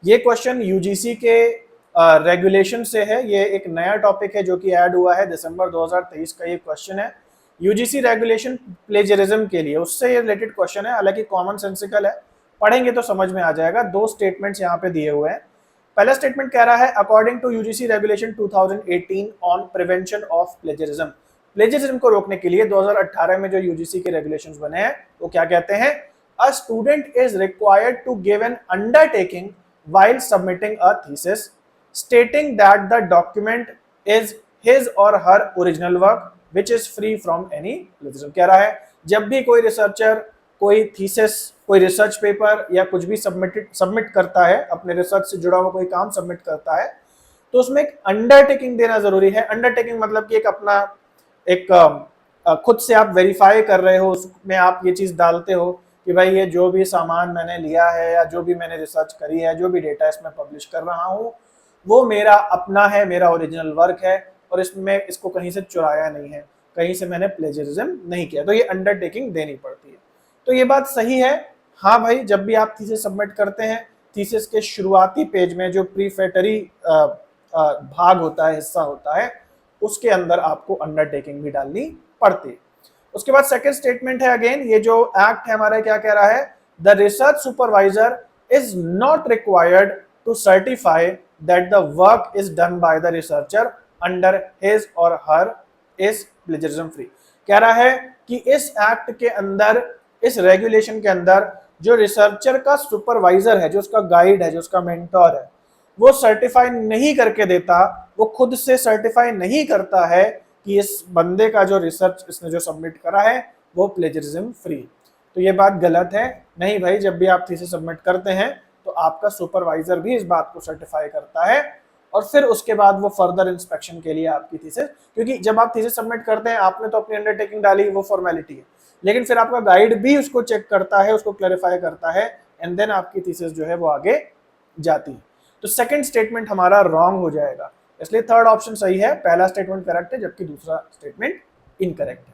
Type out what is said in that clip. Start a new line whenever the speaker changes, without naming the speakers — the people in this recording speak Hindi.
ये क्वेश्चन यूजीसी के रेगुलेशन से है, ये एक नया टॉपिक है जो कि ऐड हुआ है दिसंबर 2023 का ये क्वेश्चन है। यूजीसी रेगुलेशन प्लेजरिज्म के लिए, उससे ये रिलेटेड क्वेश्चन है, हालांकि कॉमन सेंसिकल है, पढ़ेंगे तो समझ में आ जाएगा। दो स्टेटमेंट्स यहाँ पे दिए हुए हैं। पहला स्टेटमेंट कह रहा है according to UGC regulation 2018 on prevention of plagiarism. Plagiarism को रोकने के लिए 2018 में जो यूजीसी के रेगुलेशंस बने हैं वो क्या कहते हैं, a student is required to give an undertaking while submitting a thesis stating that the document is his or her original work which is free from any plagiarism। कह रहा है जब भी कोई रिसर्चर कोई थीसिस, कोई रिसर्च पेपर या कुछ भी सबमिट करता है, अपने रिसर्च से जुड़ा हुआ कोई काम सबमिट करता है, तो उसमें एक अंडरटेकिंग देना जरूरी है। अंडरटेकिंग मतलब कि एक अपना एक खुद से आप वेरीफाई कर रहे हो, उसमें आप ये चीज डालते हो कि भाई ये जो भी सामान मैंने लिया है या जो भी मैंने रिसर्च करी है, जो भी डेटा इसमें पब्लिश कर रहा हूँ, वो मेरा अपना है, मेरा ओरिजिनल वर्क है और इसमें इसको कहीं से चुराया नहीं है, कहीं से मैंने प्लेजरिज्म नहीं किया। तो ये अंडरटेकिंग देनी पड़ती है। तो ये बात सही है। हाँ भाई, जब भी आप थीसिस सबमिट करते हैं, थीसिस के शुरुआती पेज में जो प्रीफेटरी भाग होता है, हिस्सा होता है, उसके अंदर आपको अंडरटेकिंग भी डालनी पड़ती है। उसके बाद सेकंड स्टेटमेंट है, अगेन ये जो एक्ट है हमारा क्या कह रहा है, the research supervisor is not required to certify that the work is done by the researcher under his or her is plagiarism free. कह रहा है कि इस एक्ट के अंदर, इस रेगुलेशन के अंदर जो रिसर्चर का सुपरवाइजर है, जो उसका गाइड है, जो उसका मेंटोर है, वो सर्टिफाई नहीं करके देता, वो खुद से सर्टिफाई नहीं करता है कि इस बंदे का जो रिसर्च इसने जो सबमिट करा है वो प्लेजरिज्म फ्री। तो ये बात गलत है। नहीं भाई, जब भी आप थीसिस सबमिट करते हैं तो आपका सुपरवाइजर भी इस बात को सर्टिफाई करता है और फिर उसके बाद वो फर्दर इंस्पेक्शन के लिए आपकी थीसिस, क्योंकि जब आप थीसिस सबमिट करते हैं आपने तो अपनी अंडरटेकिंग डाली, वो फॉर्मेलिटी है, लेकिन फिर आपका गाइड भी उसको चेक करता है, उसको क्लैरिफाई करता है, एंड देन आपकी थीसिस जो है वो आगे जाती है। तो सेकंड स्टेटमेंट हमारा रॉन्ग हो जाएगा, इसलिए थर्ड ऑप्शन सही है, पहला स्टेटमेंट करेक्ट है जबकि दूसरा स्टेटमेंट इनकरेक्ट है।